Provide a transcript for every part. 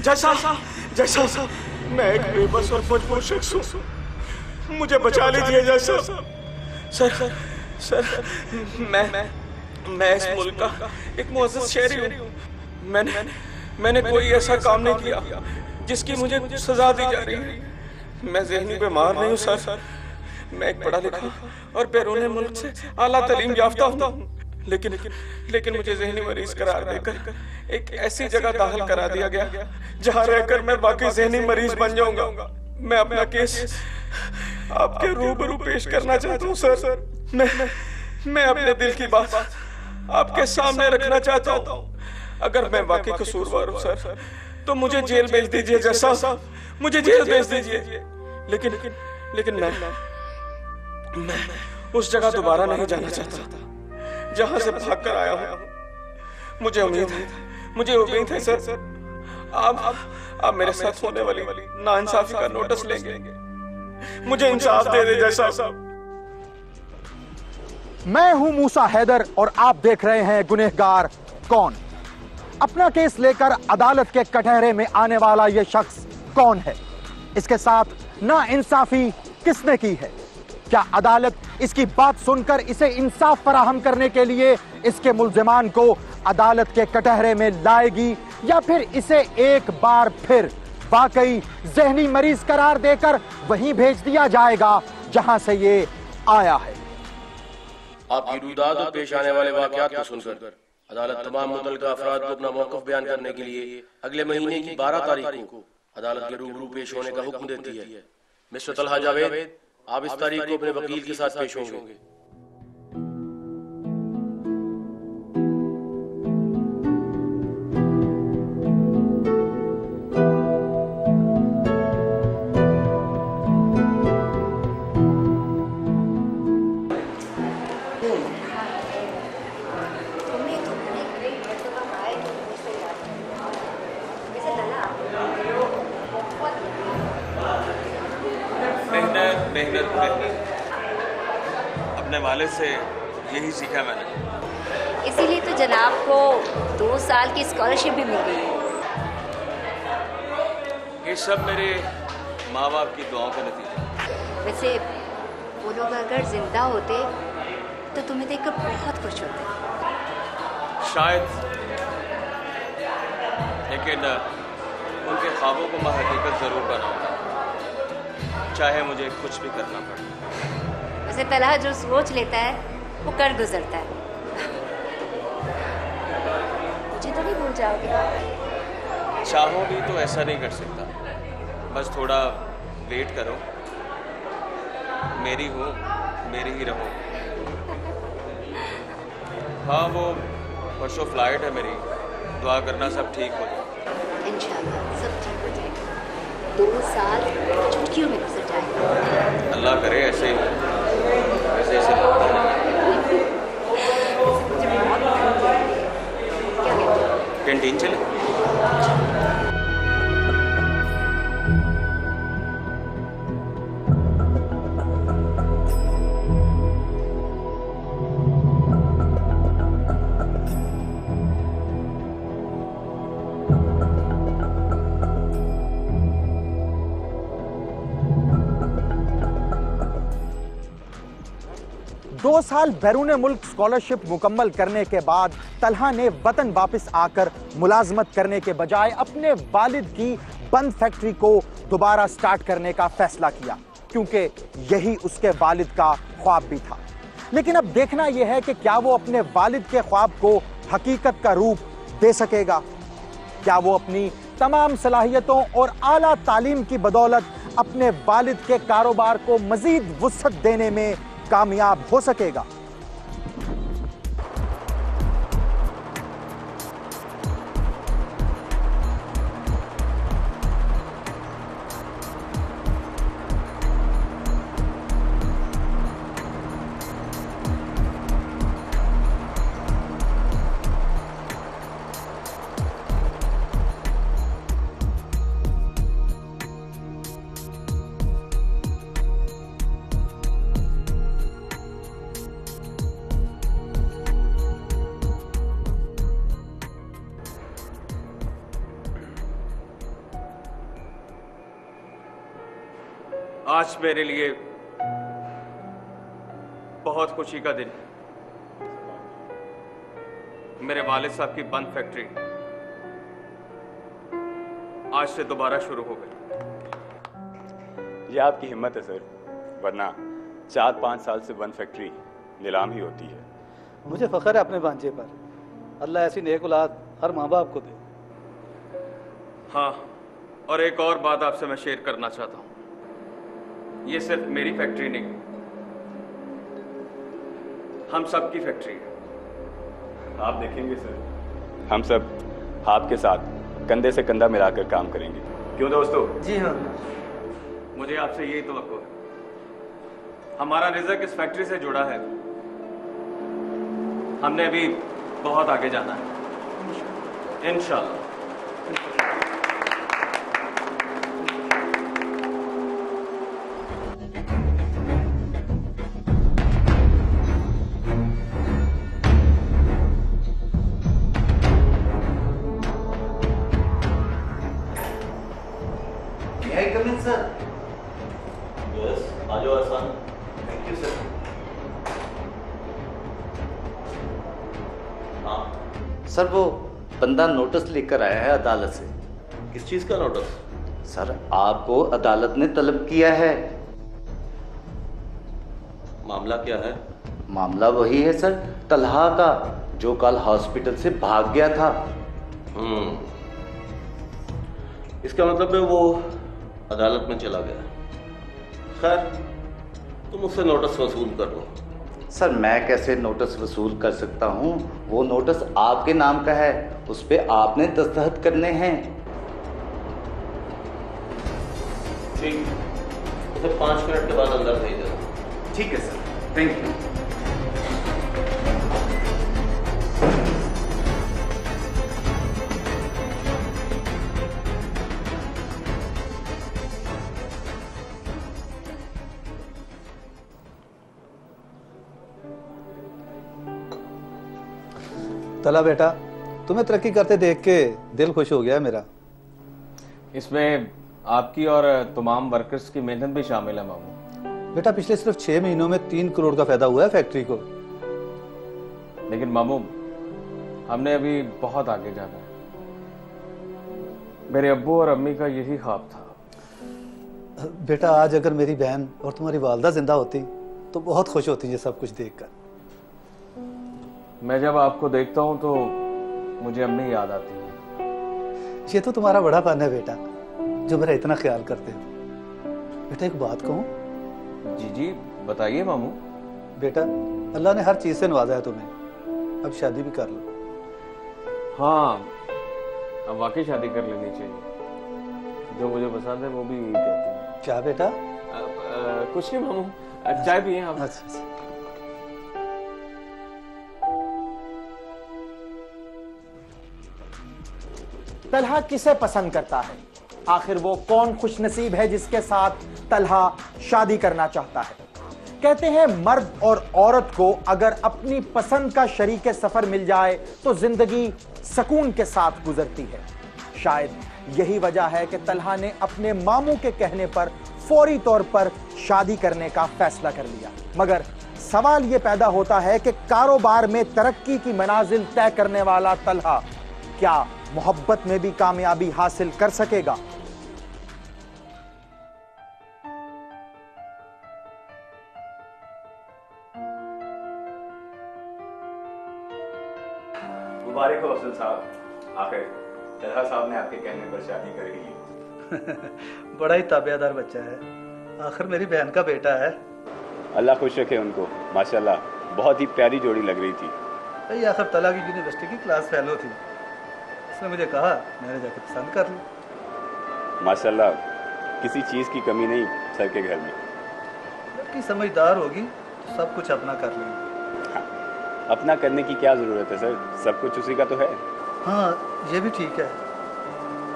जैसा जैसा मैं एक बेबस और मजबूर शख्स हूँ, मुझे बचा लीजिए जैसा। सर सर मैं इस मुल्क का एक मुअज़्ज़ज़ शहरी हूँ। मैंने कोई ऐसा काम नहीं किया जिसकी मुझे सजा दी जा रही है। मैं ज़हनी बीमार नहीं हूँ सर, मैं एक पढ़ा लिखा और बैरून मुल्क से आला तालीम याफ्ता हूँ, लेकिन मुझे ज़हनी मरीज करार देकर एक ऐसी जगह दाखिल करा दिया गया जहाँ रहकर मैं बाकी ज़हनी मरीज बन जाऊंगा। मैं अपना केस आपके रूबरू पेश करना चाहता हूँ सर। मैं अपने दिल की बात आपके सामने रखना चाहता हूँ। अगर मैं वाकई कसूरवार हूँ सर, तो मुझे जेल भेज दीजिए जैसा, मुझे जेल भेज दीजिए। लेकिन मैं उस जगह दोबारा नहीं जाना चाहता जहां से भाग कर आया हूं। मुझे उम्मीद है सर, आप मेरे साथ होने वाली नाइंसाफी का नोटिस लेंगे। मुझे इंसाफ दे दे जैसा। मैं हूं मूसा हैदर और आप देख रहे हैं गुनहगार कौन। अपना केस लेकर अदालत के कटहरे में आने वाला यह शख्स कौन है? इसके साथ नाइंसाफी किसने की है? क्या अदालत इसकी बात सुनकर इसे इंसाफ फराहम करने के लिए इसके मुल्जिमान को अदालत के कटहरे में लाएगी, या फिर इसे एक बार फिर वाकई ज़हनी मरीज करार देकर वहीं भेज दिया जाएगा जहां से ये आया है? आपकी रुदाद और पेश आने वाले वाकयात को सुनकर अदालत तमाम मुतल्लिका अफराद को अपना मौक़िफ़ बयान करने के लिए अगले महीने की 12 तारीख को अदालत के रूबरू पेश होने का हुक्म देती है। मिस्टर तलहा जावेद, आप इस तारीख को अपने वकील के साथ पेश होंगे। अपने वालिद से यही सीखा मैंने। इसीलिए तो जनाब को 2 साल की स्कॉलरशिप भी मिल गई। ये सब मेरे माँ बाप की दुआओं का नतीजा। वैसे वो लोग अगर जिंदा होते तो तुम्हें देखकर बहुत खुश होते। शायद, लेकिन उनके ख्वाबों को मैं हकीकत ज़रूर बनाऊंगा, चाहे मुझे कुछ भी करना पड़े। वैसे तलहा जो सोच लेता है वो कर गुजरता है। मुझे तो नहीं भूल जाओगे? चाहो भी तो ऐसा नहीं कर सकता, बस थोड़ा वेट करो। मेरी हो, मेरी ही रहो। हाँ, वो परसों फ्लाइट है मेरी, दुआ करना सब ठीक हो जाए। इंशाल्लाह सब ठीक हो जाएगा। 2 साल चुटकियों में गुजर जाएगा। अल्लाह करे ऐसे मुझे बहुत भूख लगी है। क्या कहते हो? कैंटीन चले? दो साल बैरून मुल्क स्कॉलरशिप मुकम्मल करने के बाद तलहा ने वतन वापस आकर मुलाजमत करने के बजाय अपने वालिद की बंद फैक्ट्री को दोबारा स्टार्ट करने का फैसला किया, क्योंकि यही उसके वालिद का ख्वाब भी था। लेकिन अब देखना यह है कि क्या वो अपने वालिद के ख्वाब को हकीकत का रूप दे सकेगा? क्या वो अपनी तमाम सलाहियतों और आला तालीम की बदौलत अपने वालिद के कारोबार को मजीद वुसअत देने में कामयाब हो सकेगा? आज मेरे लिए बहुत खुशी का दिन है। मेरे वालिद साहब की बंद फैक्ट्री आज से दोबारा शुरू हो गई। ये आपकी हिम्मत है सर, वरना 4-5 साल से बंद फैक्ट्री नीलाम ही होती है। मुझे फख्र है अपने भांजे पर। अल्लाह ऐसी नेक औलाद हर माँ बाप को दे। हाँ, और एक और बात आपसे मैं शेयर करना चाहता हूँ। ये सिर्फ मेरी फैक्ट्री नहीं, हम सब की फैक्ट्री है। आप देखेंगे सर, हम सब आपके साथ कंधे से कंधा मिलाकर काम करेंगे। क्यों दोस्तों? जी हाँ। मुझे आपसे यही तवक्को है। हमारा रिज़्क इस फैक्ट्री से जुड़ा है। हमने अभी बहुत आगे जाना है इंशाअल्लाह। सर वो बंदा नोटिस लेकर आया है अदालत से। किस चीज का नोटिस? सर आपको अदालत ने तलब किया है। मामला क्या है? मामला वही है सर, तलहा का, जो कल हॉस्पिटल से भाग गया था। इसका मतलब है वो अदालत में चला गया। खैर, तुम उससे नोटिस वसूल कर लो। सर मैं कैसे नोटिस वसूल कर सकता हूँ? वो नोटिस आपके नाम का है, उस पे आपने दस्तखत करने हैं। ठीक, उसे 5 मिनट के बाद अंदर भेज दो। ठीक है सर, थैंक यू। तला बेटा, तुम्हें तरक्की करते देख के दिल खुश हो गया मेरा। इसमें आपकी और तमाम वर्कर्स की मेहनत भी शामिल है मामू। बेटा पिछले सिर्फ 6 महीनों में 3 करोड़ का फायदा हुआ है फैक्ट्री को। लेकिन मामू, हमने अभी बहुत आगे जाना है। मेरे अब्बू और अम्मी का यही ख्वाब था। बेटा आज अगर मेरी बहन और तुम्हारी वालदा जिंदा होती तो बहुत खुश होती ये सब कुछ देखकर। मैं जब आपको देखता हूँ तो मुझे अम्मी याद आती है। ये तो तुम्हारा बड़ा फन है बेटा, जो मेरा इतना ख्याल करते हो। बेटा एक बात कहूँ? जी जी बताइए मामू। बेटा अल्लाह ने हर चीज से नवाजा है तुम्हें, अब शादी भी कर लो। हाँ, अब वाकई शादी कर लेनी चाहिए। जो मुझे पसंद है वो भी यही कहती है। क्या बेटा? कुछ नहीं मामू, चाय पिए आप। अच्छा। तलहा किसे पसंद करता है? आखिर वो कौन खुशनसीब है जिसके साथ तलहा शादी करना चाहता है? कहते हैं मर्द और औरत को अगर अपनी पसंद का शरीके सफर मिल जाए तो जिंदगी सुकून के साथ गुजरती है। शायद यही वजह है कि तलहा ने अपने मामू के कहने पर फौरी तौर पर शादी करने का फैसला कर लिया। मगर सवाल यह पैदा होता है कि कारोबार में तरक्की की मनाजिल तय करने वाला तलहा क्या मोहब्बत में भी कामयाबी हासिल कर सकेगा? मुबारक हो अफजल साहब, आखिर तलहा साहब ने आपके कहने पर शादी कर ली। बड़ा ही ताबेदार बच्चा है, आखिर मेरी बहन का बेटा है। अल्लाह खुश रखे उनको। माशाल्लाह बहुत ही प्यारी जोड़ी लग रही थी। भाई आखिर तला की यूनिवर्सिटी की क्लास फेलो थी, उसने मुझे कहा, मैंने जाकर पसंद कर ली। माशाल्लाह किसी चीज की कमी नहीं सर के घर में। लड़की समझदार होगी तो सब कुछ अपना कर लेंगे। अपना करने की क्या जरूरत है सर, सब कुछ उसी का तो है। हाँ ये भी ठीक है,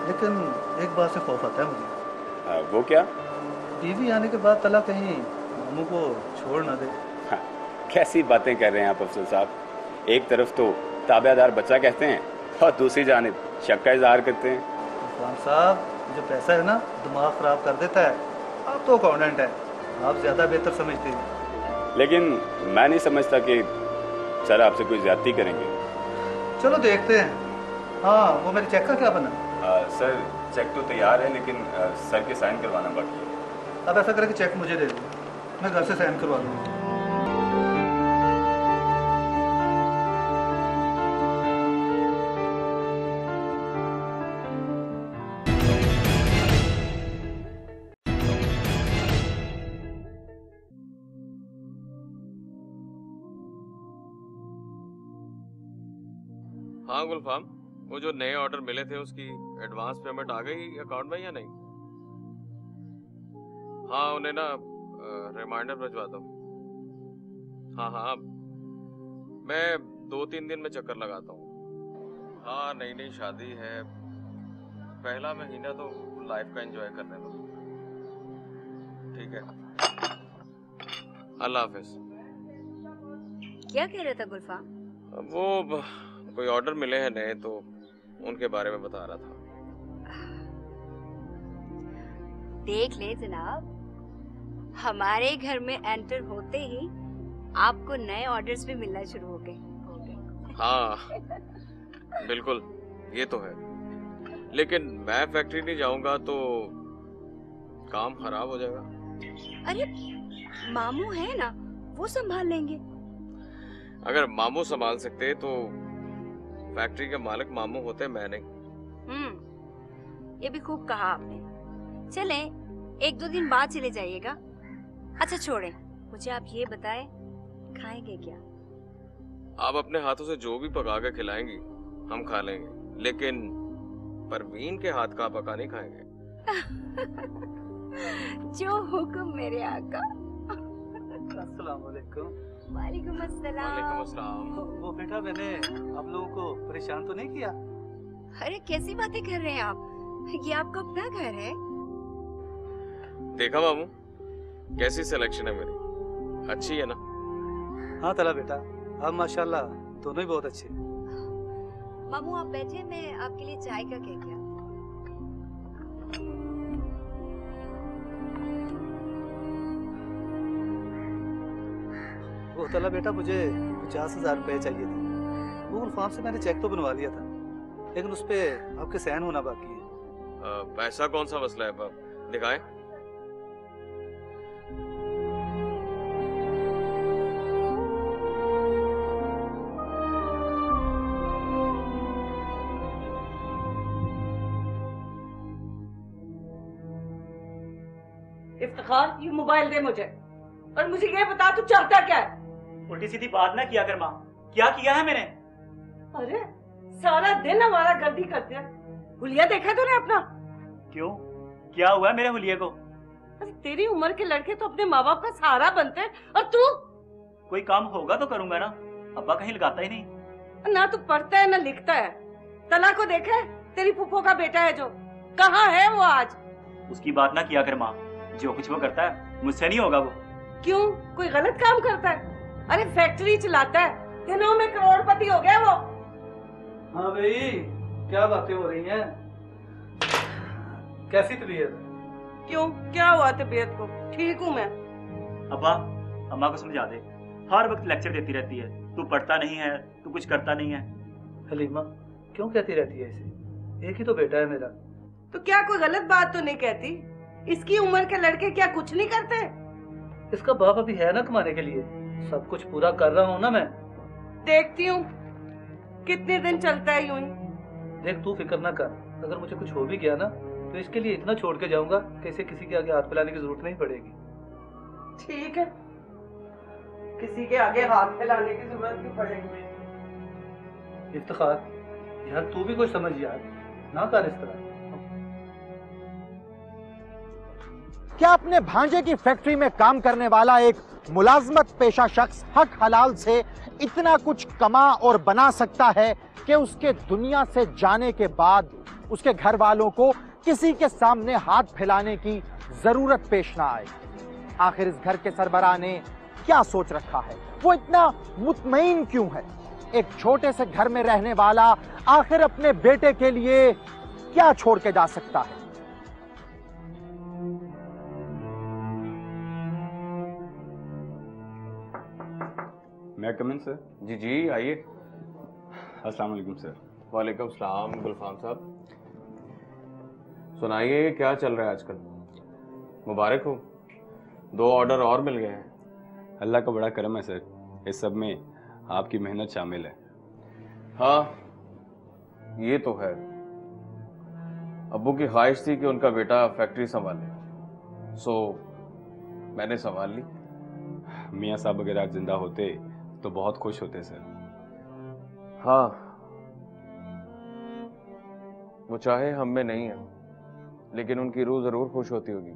लेकिन एक बात से खौफ आता है मुझे। वो क्या? बीवी आने के बाद तला कहीं मामू को छोड़ ना दे। कैसी बातें कर रहे हैं आप अफजल साहब। एक तरफ तो ताबेदार बच्चा कहते हैं और दूसरी जानिब शक का इजहार करते हैं। इरफान साहब, जो पैसा है ना दिमाग खराब कर देता है। आप तो अकाउंटेंट हैं, आप ज़्यादा बेहतर समझते हैं। लेकिन मैं नहीं समझता कि सर आपसे कोई ज्यादती करेंगे। चलो देखते हैं। हाँ, वो मेरे चेक का क्या बना? सर चेक तो तैयार है, लेकिन सर के साइन करवाना बाकी है। अब ऐसा करके चेक मुझे दे दो, मैं घर से साइन करवा लूँगा। हाँ गुलफाम, वो जो नए ऑर्डर मिले थे उसकी एडवांस पेमेंट आ गई अकाउंट में या नहीं? हाँ उन्हें ना रिमाइंडर भिजवा दो। हाँ हाँ, मैं 2-3 दिन में चक्कर लगाता हूँ। हाँ नई नई शादी है, पहला महीना तो लाइफ का एंजॉय करने दो। ठीक है, अल्लाह हाफिज। क्या कह रहा था गुलफाम? वो कोई ऑर्डर मिले हैं नए, तो उनके बारे में बता रहा था। देख ले जनाब, हमारे घर में एंटर होते ही आपको नए ऑर्डर्स भी मिलना शुरू हो गए। हाँ बिल्कुल, ये तो है, लेकिन मैं फैक्ट्री नहीं जाऊंगा तो काम खराब हो जाएगा। अरे मामू है ना, वो संभाल लेंगे। अगर मामू संभाल सकते तो फैक्ट्री के मालिक मामू होते, मैं नहीं। ये भी खूब कहा आपने। चले 1-2 दिन बाद चले जाइएगा। अच्छा छोड़े, मुझे आप ये बताएं, खाएंगे क्या? आप अपने हाथों से जो भी पका के खिलाएंगी हम खा लेंगे, लेकिन परवीन के हाथ का पका नहीं खाएंगे। जो हुक्म मेरे आका। अस्सलाम वालेकुम। वालेकुम अस्सलाम। वालेकुम अस्सलाम। वो बेटा, मैंने आप लोगों को परेशान तो नहीं किया? अरे कैसी बातें कर रहे हैं आप, ये आपका अपना घर है। देखा मामू, कैसी सिलेक्शन है मेरी, अच्छी है ना? हाँ तला बेटा, आप माशाल्लाह दोनों ही बहुत अच्छे। मामू आप बैठे, मैं आपके लिए चाय का कह के आती हूँ। वो तला बेटा, मुझे 50,000 रुपए चाहिए थे। वो फॉर्म से मैंने चेक तो बनवा लिया था, लेकिन उस पे आपके साइन होना बाकी है। पैसा कौन सा मसला है बाप, दिखाएं। इफ्तिखार, ये मोबाइल दे मुझे, और मुझे ये बता तू चाहता क्या है? उल्टी सीधी बात ना किया कर माँ, क्या किया है मैंने? अरे सारा दिन हमारा गर्दी करते हैं। हुलिया देखा तूने अपना? क्यों, क्या हुआ है मेरे हुलिये को? अरे तेरी उम्र के लड़के तो अपने माँ बाप का सहारा बनते हैं, और तू? कोई काम होगा तो करूंगा ना, अब्बा कहीं लगाता ही नहीं। ना तू पढ़ता है ना लिखता है। तला को देखा है, तेरी फूफो का बेटा है जो, कहाँ है वो आज? उसकी बात ना किया कर माँ, जो कुछ वो करता है मुझसे नहीं होगा। वो क्यों, कोई गलत काम करता है? अरे फैक्ट्री चलाता है, दिनों में करोड़पति हो गया वो। हाँ भाई, क्या बातें हो रही हैं? कैसी तबीयत? क्यों, क्या हुआ तबीयत को? ठीक हूँ मैं। अब्बा अम्मा को समझा दे, हर वक्त लेक्चर देती रहती है, तू पढ़ता नहीं है, तू कुछ करता नहीं है। हलीमा क्यों कहती रहती है इसे? एक ही तो बेटा है मेरा। तो क्या कोई गलत बात तो नहीं कहती? इसकी उम्र के लड़के क्या कुछ नहीं करते? इसका बाप अभी है ना कमाने के लिए, सब कुछ पूरा कर रहा हूँ ना मैं। देखती हूँ कितने दिन चलता है यूं ही। देख तू फिक्र ना कर, अगर मुझे कुछ हो भी गया ना तो इसके लिए इतना छोड़ के जाऊंगा कि इसे किसी के आगे हाथ फैलाने की जरूरत नहीं पड़ेगी। ठीक है, किसी के आगे हाथ फैलाने की जरूरत नहीं पड़ेगी। इफ्तिखार यार, तू भी कुछ समझ यार, ना कर इस तरह। क्या अपने भांजे की फैक्ट्री में काम करने वाला एक मुलाजमत पेशा शख्स हक हलाल से इतना कुछ कमा और बना सकता है कि उसके दुनिया से जाने के बाद उसके घर वालों को किसी के सामने हाथ फैलाने की जरूरत पेश ना आए? आखिर इस घर के सरबराह ने क्या सोच रखा है? वो इतना मुतमईन क्यों है? एक छोटे से घर में रहने वाला आखिर अपने बेटे के लिए क्या छोड़ के जा सकता है? आई कम इन सर? जी जी आइए। अस्सलाम वालेकुम सर। वालेकुम सलाम गुलफाम साहब। सुनाइए क्या चल रहा है आजकल? मुबारक हो, 2 ऑर्डर और मिल गए हैं। अल्लाह का बड़ा करम है सर, इस सब में आपकी मेहनत शामिल है। हाँ ये तो है। अब्बू की ख्वाहिश थी कि उनका बेटा फैक्ट्री संभाले, सो मैंने संभाल ली। मियाँ साहब अगर आज जिंदा होते तो बहुत खुश होते सर। हाँ वो चाहे हम में नहीं है, लेकिन उनकी रूह जरूर खुश होती होगी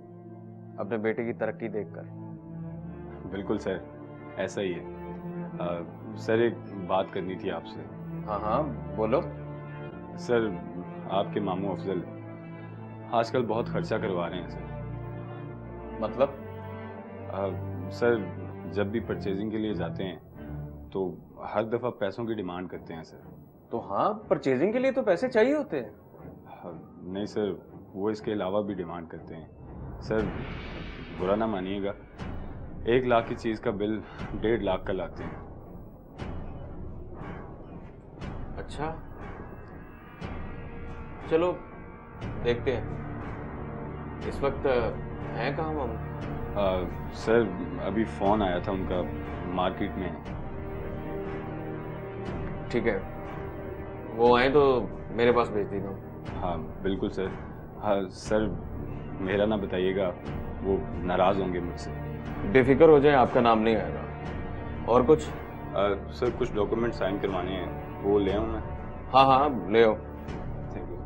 अपने बेटे की तरक्की देखकर। बिल्कुल सर, ऐसा ही है। सर एक बात करनी थी आपसे। हाँ हाँ बोलो। सर आपके मामू अफजल आजकल बहुत खर्चा करवा रहे हैं सर। मतलब? सर जब भी परचेजिंग के लिए जाते हैं तो हर दफ़ा पैसों की डिमांड करते हैं सर। तो हाँ परचेजिंग के लिए तो पैसे चाहिए होते हैं। नहीं सर, वो इसके अलावा भी डिमांड करते हैं सर। बुरा ना मानिएगा, 1 लाख की चीज़ का बिल 1.5 लाख का लाते हैं। अच्छा चलो देखते हैं। इस वक्त हैं कहाँ मामू? सर अभी फ़ोन आया था उनका, मार्केट में है। ठीक है, वो आए तो मेरे पास भेज दीजिए। हाँ बिल्कुल सर। हाँ सर मेरा ना बताइएगा, वो नाराज़ होंगे मुझसे। बेफिक्र हो जाए, आपका नाम नहीं आएगा। और कुछ? सर कुछ डॉक्यूमेंट साइन करवाने हैं, वो ले आऊँ मैं? हाँ हाँ ले आओ। Thank you.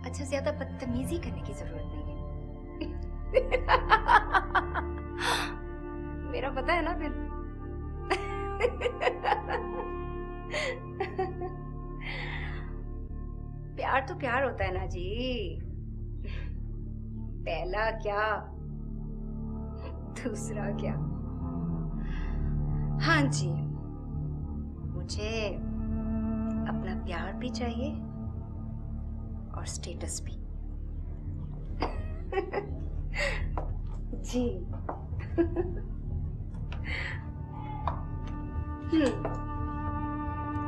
अच्छा ज्यादा बदतमीजी करने की जरूरत नहीं है। मेरा पता है ना फिर। प्यार तो प्यार होता है ना जी, पहला क्या दूसरा क्या। हाँ जी, मुझे अपना प्यार भी चाहिए और स्टेटस भी। जी।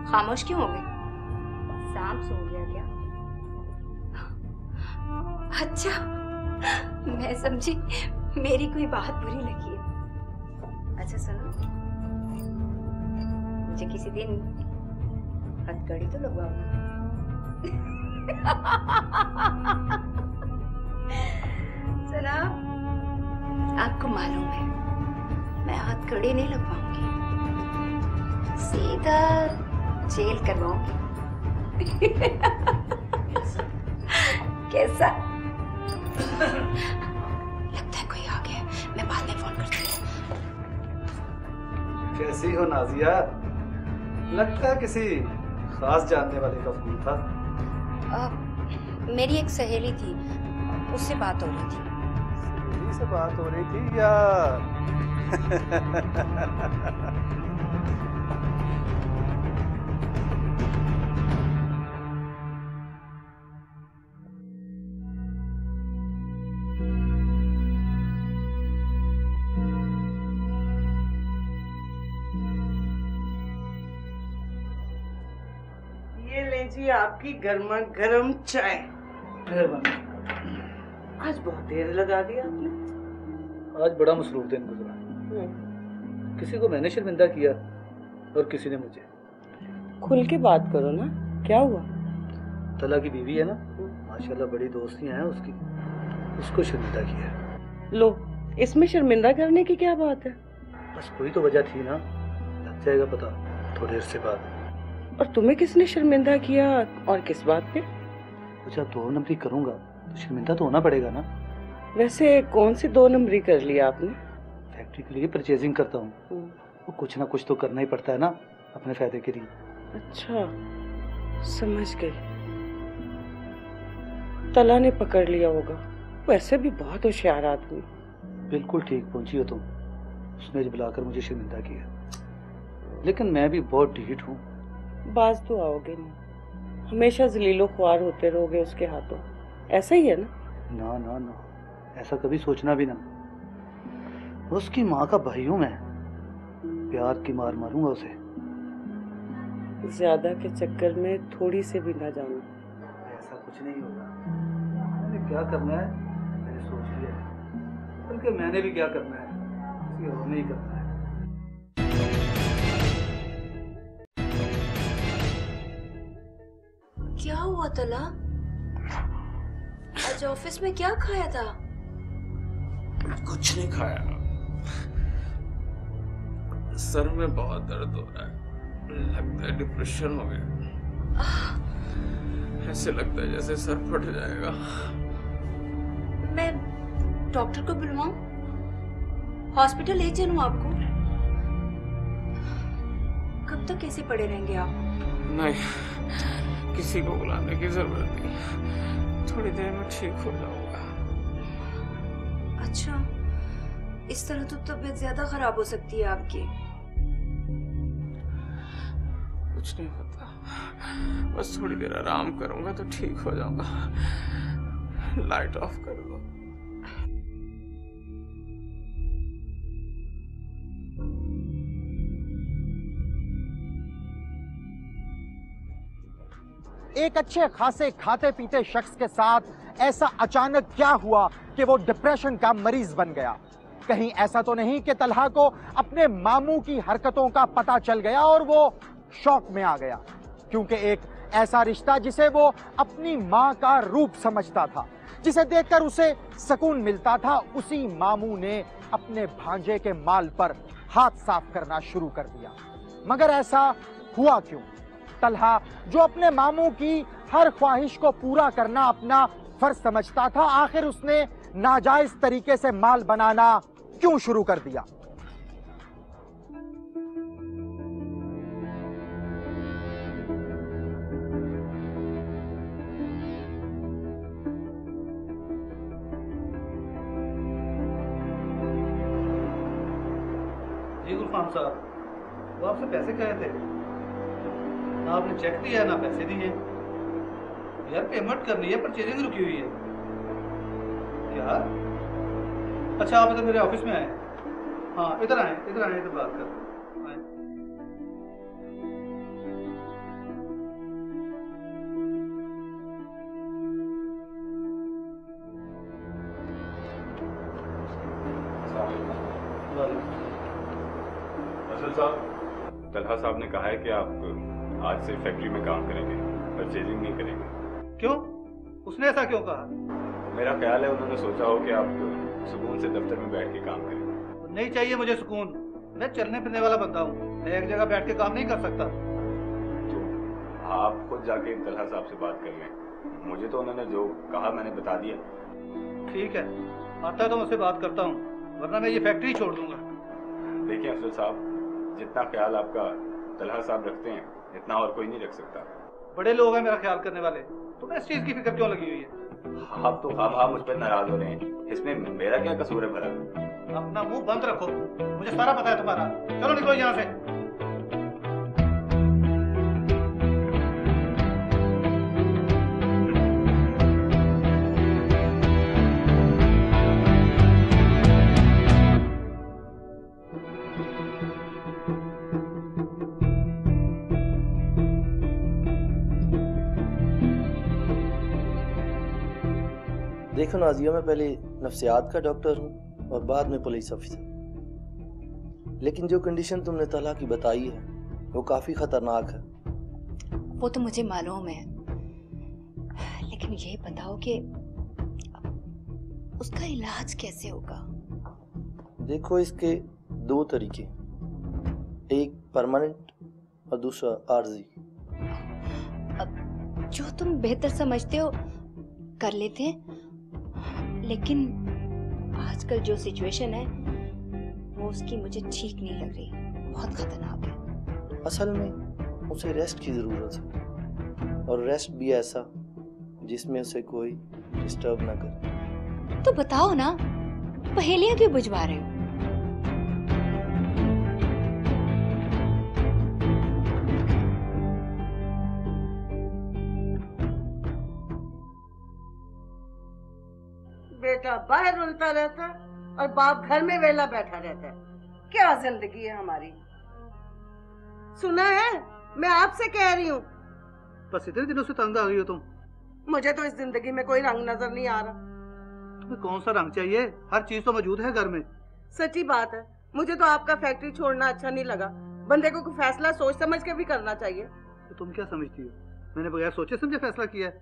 खामोश क्यों हो गए? सांप सो गया क्या? अच्छा मैं समझी मेरी कोई बात बुरी लगी है। अच्छा सुनो, मुझे किसी दिन हथकड़ी तो लगवाओ। सुना, आपको मालूम है मैं हथकड़ी नहीं लगवाऊंगी, सीधा जेल करवाऊंगी। कैसा लगता है? कोई आ गया, मैं बाद में फोन करती हूँ। कैसी हो नाजिया? लगता है किसी खास जानने वाले का फोन था। मेरी एक सहेली थी, उससे बात हो रही थी। सहेली से बात हो रही थी या? ये ले जी आपकी गर्मा गर्म चाय। आज बहुत देर लगा दी आपने। आज बड़ा मसरूफ दिन गुजरा। किसी को मैंने शर्मिंदा किया और किसी ने मुझे। खुल के बात करो ना, क्या हुआ? तला की बीवी है ना, माशाल्लाह बड़ी दोस्तियां हैं उसकी, उसको शर्मिंदा किया। लो, इसमें शर्मिंदा करने की क्या बात है? बस कोई तो वजह थी ना, लग जाएगा पता थोड़ी देर से बाद। और तुम्हें किसने शर्मिंदा किया और किस बात पे? जब 2 नंबरी करूंगा तो शर्मिंदा तो होना पड़ेगा ना। वैसे कौन सी 2 नंबरी कर लिया आपने? फैक्ट्री के लिए परचेजिंग करता हूँ, वो कुछ ना कुछ तो करना ही पड़ता है ना अपने फायदे के लिए। अच्छा, समझ गई। तला ने पकड़ लिया होगा, वैसे भी बहुत होशियार आदमी। बिल्कुल ठीक पहुंची हो तुम। उसने बुलाकर मुझे शर्मिंदा किया, लेकिन मैं भी बहुत ढीठ हूँ। बाज तो आओगे नहीं, हमेशा जलीलो ख्वार होते रहोगे उसके हाथों, ऐसा ही है ना? ना ना ना, ऐसा कभी सोचना भी ना। उसकी माँ का भाई हूँ मैं, प्यार की मार मारूंगा उसे। ज्यादा के चक्कर में थोड़ी से भी ना जाना। ऐसा कुछ नहीं होगा। मैंने क्या करना है मैंने सोच लिया है, बल्कि मैंने भी क्या करना है किसी और ने ही करना है। क्या हुआ तला? आज ऑफिस में क्या खाया था? कुछ नहीं खाया, सर में बहुत दर्द हो रहा है, लगता है डिप्रेशन हो गया। ऐसे लगता है जैसे सर फट जाएगा। मैं डॉक्टर को बुलवाऊं? हॉस्पिटल ले चलूं आपको? कब तक ऐसे पड़े रहेंगे आप? नहीं, किसी को बुलाने की जरूरत नहीं, थोड़ी देर में ठीक हो जाऊंगा। अच्छा, इस तरह तो तबीयत ज्यादा खराब हो सकती है आपकी। कुछ नहीं पता, बस थोड़ी देर आराम करूंगा तो ठीक हो जाऊंगा। लाइट ऑफ कर दो। एक अच्छे खासे खाते पीते शख्स के साथ ऐसा अचानक क्या हुआ कि वो डिप्रेशन का मरीज बन गया? कहीं ऐसा तो नहीं कि तलहा को अपने मामू की हरकतों का पता चल गया और वो शौक में आ गया? क्योंकि एक ऐसा रिश्ता जिसे वो अपनी मां का रूप समझता था, जिसे देखकर उसे सुकून मिलता था, उसी मामू ने अपने भांजे के माल पर हाथ साफ करना शुरू कर दिया। मगर ऐसा हुआ क्यों? तलहा जो अपने मामू की हर ख्वाहिश को पूरा करना अपना फर्ज समझता था, आखिर उसने नाजायज तरीके से माल बनाना क्यों शुरू कर दिया? जी गुलफाम साहब, वो आपसे पैसे कहे थे ना, आपने चेक दिया ना पैसे दिए। यार पेमेंट करनी है, परचेजिंग रुकी हुई है। क्या? अच्छा, आप इधर मेरे ऑफिस में आए? हाँ, इधर आए, इधर आए, इधर बात कर। असल साहब, तलहा साहब ने कहा है कि आप आज से फैक्ट्री में काम करेंगे, परचेजिंग नहीं करेंगे। क्यों? उसने ऐसा क्यों कहा? मेरा ख्याल है उन्होंने सोचा हो कि आप सुकून से दफ्तर में बैठ के काम करें। नहीं चाहिए मुझे सुकून, मैं चलने फिरने वाला बंदा हूँ, मैं एक जगह बैठ के काम नहीं कर सकता। तो आप खुद जाके तलहा साहब से बात कर लें, मुझे तो उन्होंने जो कहा मैंने बता दिया। ठीक है, आता है तो मुझसे बात करता हूँ, वरना मैं ये फैक्ट्री छोड़ दूंगा। देखिए अफजल साहब, जितना ख्याल आपका तलहा साहब रखते हैं इतना और कोई नहीं रख सकता। बड़े लोग हैं मेरा ख्याल करने वाले, तुम्हें इस चीज की फिक्र क्यों लगी हुई है? आप तो खामखा मुझ पर नाराज हो रहे हैं, इसमें मेरा क्या कसूर है भला? अपना मुंह बंद रखो, मुझे सारा पता है तुम्हारा। चलो निकलो यहाँ से। देखो नाजिया, मैं पहले नफ्सियात का डॉक्टर हूँ और बाद में पुलिस ऑफिसर, लेकिन जो कंडीशन तुमने तलहा की बताई है वो काफ़ी ख़तरनाक है। वो तो मुझे मालूम है, लेकिन ये बताओ कि उसका इलाज कैसे होगा? देखो, इसके दो तरीके, एक परमानेंट और दूसरा आर्जी। जो तुम बेहतर समझते हो कर लेते हैं, लेकिन आजकल जो सिचुएशन है वो उसकी मुझे ठीक नहीं लग रही, बहुत खतरनाक है। असल में उसे रेस्ट की ज़रूरत है, और रेस्ट भी ऐसा जिसमें उसे कोई डिस्टर्ब ना करे। तो बताओ ना, पहेलियां क्यों बुझवा रहे हो? बेटा बाहर उलता रहता है और बाप घर में वेला बैठा रहता है। क्या जिंदगी है हमारी। सुना है, मैं आपसे कह रही हूँ। बस इतने दिनों से तंग आ गई हो तुम। मुझे तो इस जिंदगी में कोई रंग नजर नहीं आ रहा। तुम्हें कौन सा रंग चाहिए? हर चीज तो मौजूद है घर में। सच्ची बात है, मुझे तो आपका फैक्ट्री छोड़ना अच्छा नहीं लगा। बंदे को कोई फैसला सोच समझ के भी करना चाहिए। तो तुम क्या समझती हो, मैंने बगैर सोचे समझे फैसला किया है?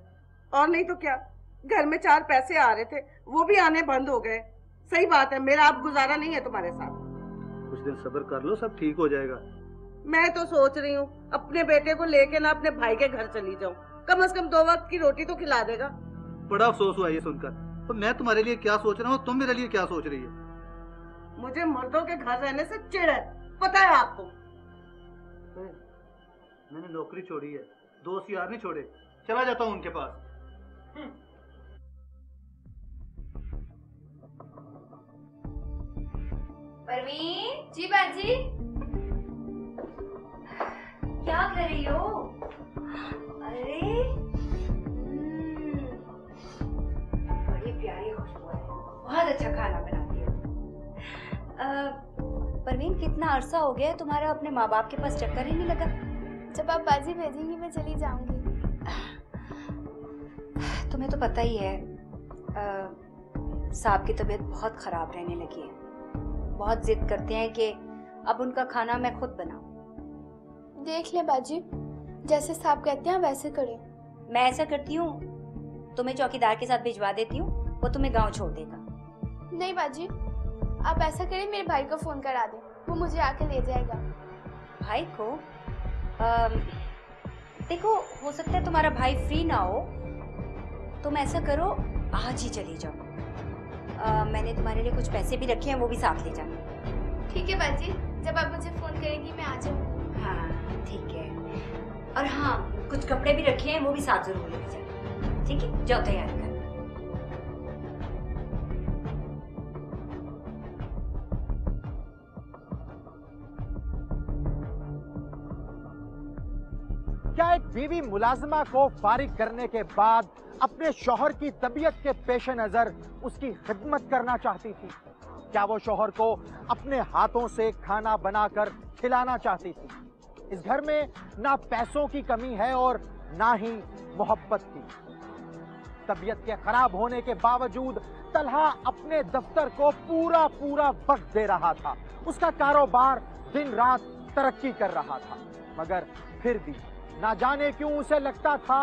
और नहीं तो क्या, घर में 4 पैसे आ रहे थे, वो भी आने बंद हो गए। सही बात है, मेरा अब गुजारा नहीं है तुम्हारे साथ। कुछ दिन सब्र कर लो, सब ठीक हो जाएगा। मैं तो सोच रही हूँ अपने बेटे को लेके ना अपने भाई के घर चली जाऊँ, कम से कम 2 वक्त की रोटी तो खिला देगा। बड़ा अफसोस हुआ ये सुनकर। तो मैं तुम्हारे लिए क्या सोच रहा हूँ, तुम मेरे लिए क्या सोच रही है? मुझे मर्दों के घर रहने से चिढ़ है, पता है आपको। मैंने नौकरी छोड़ी है, दोस्त यार नहीं छोड़े, चला जाता हूँ उनके पास। परवीन जी, बाजी क्या कर रही हो? अरे बड़ी प्यारी खुशबू है, बहुत अच्छा खाना बनाती हो। परवीन, कितना अरसा हो गया तुम्हारा अपने माँ बाप के पास चक्कर ही नहीं लगा। जब आप बाजी भेजेंगी मैं चली जाऊंगी। तुम्हें तो पता ही है, साहब की तबीयत बहुत खराब रहने लगी है। बहुत जिद करते हैं कि अब उनका खाना मैं खुद बनाऊं। देख ले बाजी, जैसे साहब कहते हैं वैसे करें। मैं ऐसा करती हूँ, तुम्हें चौकीदार के साथ भिजवा देती हूँ, वो तुम्हें गांव छोड़ देगा। नहीं बाजी, आप ऐसा करें, मेरे भाई को फोन करा दें, वो मुझे आके ले जाएगा। भाई को? देखो, हो सकता है तुम्हारा भाई फ्री ना हो, तुम ऐसा करो आज ही चली जाओ। मैंने तुम्हारे लिए कुछ पैसे भी रखे हैं, वो भी साथ ले जाना। ठीक है बाजी, जब आप मुझे फोन करेंगी मैं आ जाऊंगी। हाँ ठीक है। और हाँ, कुछ कपड़े भी रखे हैं, वो भी साथ जरूर लेके जाना। ठीक है, जाओ तैयारी कर। क्या एक बीवी मुलाजिमा को फारिग करने के बाद अपने शौहर की तबीयत के पेश नजर उसकी खिदमत करना चाहती थी? क्या वो शौहर को अपने हाथों से खाना बनाकर खिलाना चाहती थी? इस घर में ना पैसों की कमी है और ना ही मोहब्बत की। तबीयत के खराब होने के बावजूद तलहा अपने दफ्तर को पूरा वक्त दे रहा था। उसका कारोबार दिन रात तरक्की कर रहा था, मगर फिर भी ना जाने क्यों उसे लगता था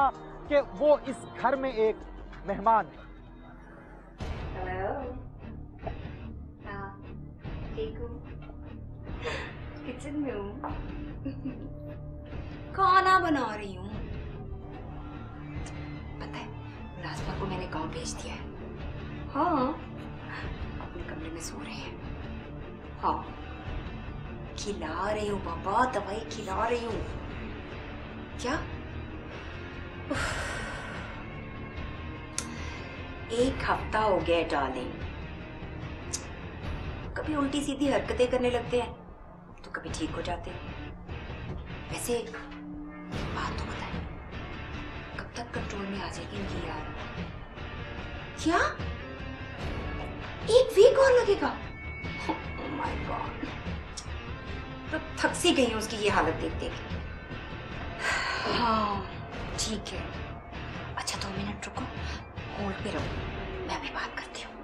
कि वो इस घर में एक मेहमान है। हेलो, हाँ ठीक हूँ, किचन में हूँ, खाना बना रही हूँ। पता है, मुलाजिमा को मैंने गांव भेज दिया है। हाँ, अपने कमरे में सो रहे हैं। हाँ, खिला रही हूँ बाबा, दवाई खिला रही हूँ। क्या? एक हफ्ता हो गया डार्लिंग। कभी उल्टी सीधी हरकतें करने लगते हैं तो कभी ठीक हो जाते हैं। वैसे बात तो बताए, कब तक कंट्रोल में आ जाएगी इनकी यार? क्या 1 वीक और लगेगा? ओह माय गॉड, तो थक सी गई हूं उसकी ये हालत देख देख। हाँ ठीक है, अच्छा 2 मिनट रुको, होल्ड पे रहो, मैं भी बात करती हूँ।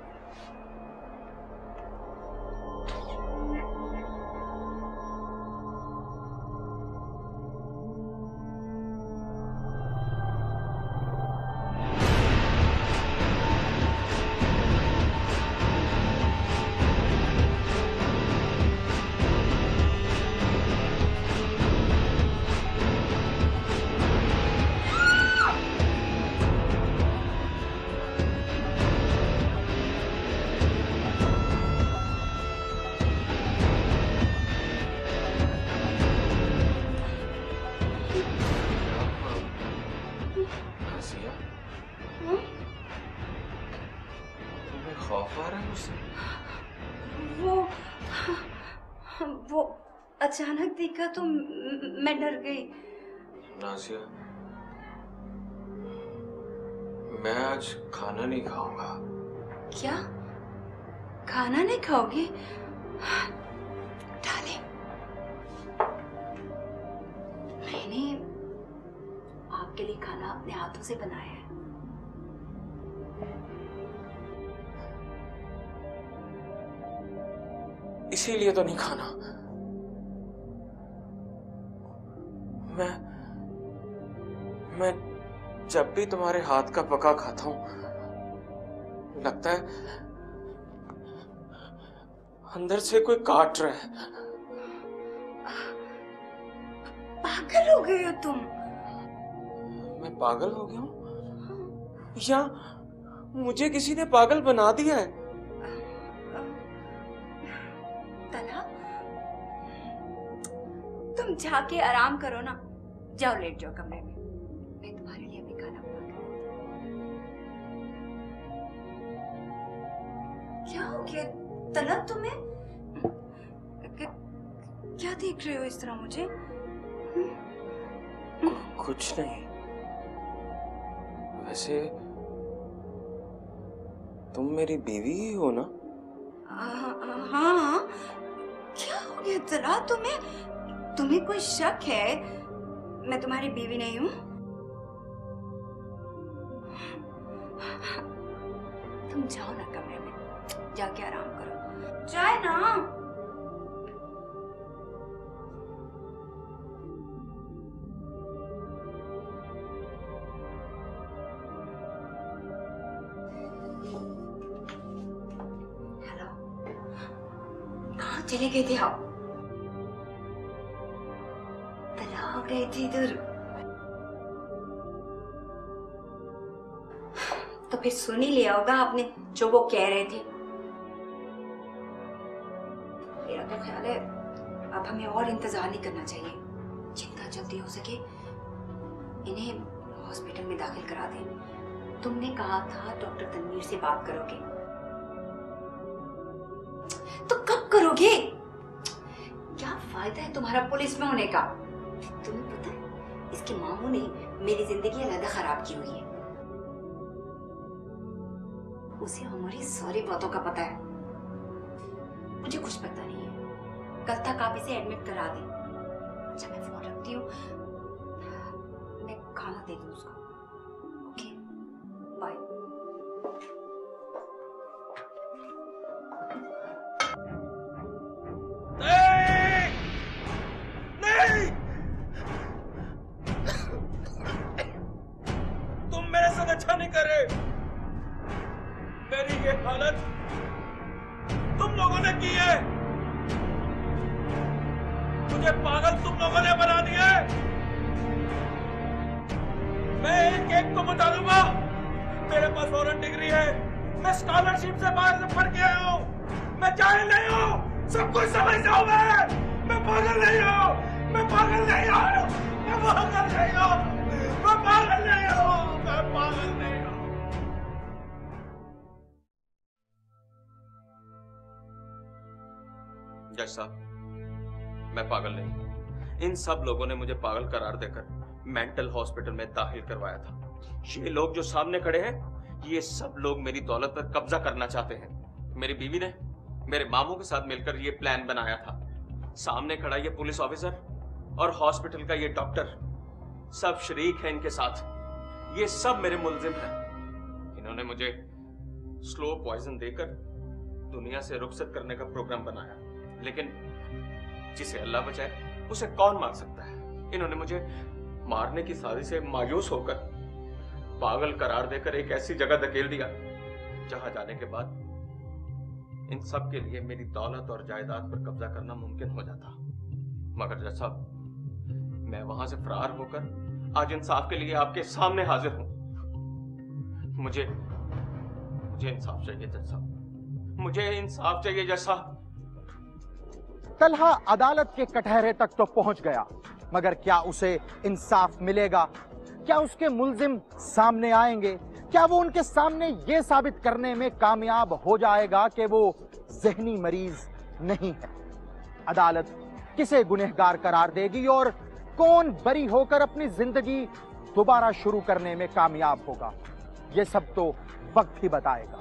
नाज़िया, तुम्हें खौफ आ रहा है मुझसे? वो अचानक देखा तो मैं डर गई। नाज़िया, मैं आज खाना नहीं खाऊंगा। क्या? खाना नहीं खाओगे? डाले, मैंने आपके लिए खाना अपने हाथों से बनाया है। इसीलिए तो नहीं खाना। मैं जब भी तुम्हारे हाथ का पका खाता हूं, लगता है अंदर से कोई काट रहा है। पागल हो गए हो तुम? मैं पागल हो गया हूं या मुझे किसी ने पागल बना दिया है? तला, तुम जाके आराम करो ना, जाओ लेट जाओ कमरे में, मैं तुम्हारे लिए अभी खाना बना के लाती हूं। क्या हो गया तला तुम्हें? क्या देख रहे हो इस तरह मुझे? कुछ नहीं। वैसे तुम मेरी बीवी ही हो ना? हाँ। क्या हो गया तला तुम्हें? तुम्हें कोई शक है मैं तुम्हारी बीवी नहीं हूँ? तुम जाओ ना कमरे में, जाके आराम करो, जाए ना। हेलो, कहाँ चले गए थे आप? तला गए थे इधर, तो फिर सुन ही लिया होगा आपने जो वो कह रहे थे। मेरा तो ख्याल है अब हमें और इंतजार नहीं करना चाहिए, जितना जल्दी हो सके इन्हें हॉस्पिटल में दाखिल करा दें। तुमने कहा था डॉक्टर तनवीर से बात करोगे, तो कब करोगे? क्या फायदा है तुम्हारा पुलिस में होने का? तुम्हें पता है इसके मामू ने मेरी जिंदगी अलग खराब की हुई है। उसे हमारी सारी बातों का पता है, मुझे कुछ पता नहीं है। कल तक आप इसे एडमिट करा दें। अच्छा मैं फोन रखती हूँ, मैं खाना दे दूँ उसको। Okay bye. नहीं, तुम मेरे साथ अच्छा नहीं कर रहे। मेरी ये हालत तुम लोगों ने की है, मुझे पागल तुम लोगों ने बना दिया है। मैं एक एक को बता दूंगा। मेरे पास फॉरेन डिग्री है, मैं स्कॉलरशिप से बाहर से पढ़ के आया हूँ, मैं जाहिल नहीं हूँ, सब कुछ समझ जाओ। मैं पागल नहीं हूँ, मैं पागल नहीं हूँ, मैं पागल नहीं हूँ, मैं पागल नहीं हूँ, मैं पागल नहीं हूँ। जज साहब, मैं पागल नहीं। इन सब लोगों ने मुझे पागल करार देकर मेंटल हॉस्पिटल में दाखिल करवाया था। ये लोग जो सामने खड़े हैं, ये सब लोग मेरी दौलत पर कब्जा करना चाहते हैं। मेरी बीवी ने मेरे मामू के साथ मिलकर ये प्लान बनाया था। सामने खड़ा ये पुलिस ऑफिसर और हॉस्पिटल का ये डॉक्टर, सब शरीक हैं इनके साथ। ये सब मेरे मुलजिम हैं। इन्होंने मुझे स्लो पॉइजन देकर दुनिया से रुखसत करने का प्रोग्राम बनाया, लेकिन जिसे अल्लाह बचाए उसे कौन मार सकता है। इन्होंने मुझे मारने की साजिश से मायूस होकर पागल करार देकर एक ऐसी जगह धकेल दिया जहां जाने के बाद इन सब के लिए मेरी दौलत और जायदाद पर कब्जा करना मुमकिन हो जाता। मगर जज साहब, मैं वहां से फरार होकर आज इंसाफ के लिए आपके सामने हाजिर हूं। मुझे इंसाफ चाहिए जज साहब, मुझे इंसाफ चाहिए जज साहब। तलहा अदालत के कटहरे तक तो पहुंच गया, मगर क्या उसे इंसाफ मिलेगा? क्या उसके मुल्जिम सामने आएंगे? क्या वो उनके सामने ये साबित करने में कामयाब हो जाएगा कि वो ज़हनी मरीज नहीं है? अदालत किसे गुनहगार करार देगी और कौन बरी होकर अपनी जिंदगी दोबारा शुरू करने में कामयाब होगा? ये सब तो वक्त ही बताएगा।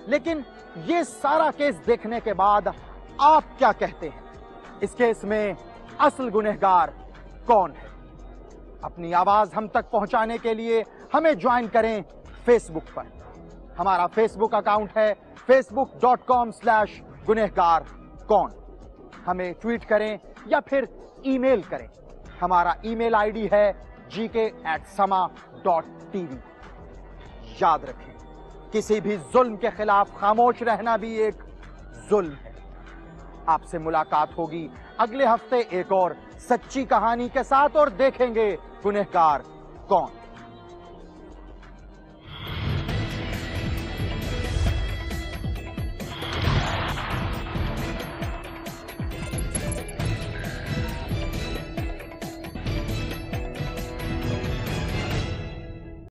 लेकिन ये सारा केस देखने के बाद आप क्या कहते हैं? इस केस में असल गुनहगार कौन है? अपनी आवाज हम तक पहुंचाने के लिए हमें ज्वाइन करें फेसबुक पर। हमारा फेसबुक अकाउंट है facebook.com/गुनहगार कौन। हमें ट्वीट करें या फिर ईमेल करें। हमारा ईमेल आईडी है gk@sama.tv। याद रखें, किसी भी जुल्म के खिलाफ खामोश रहना भी एक जुल्म है। आपसे मुलाकात होगी अगले हफ्ते एक और सच्ची कहानी के साथ और देखेंगे गुनहगार कौन।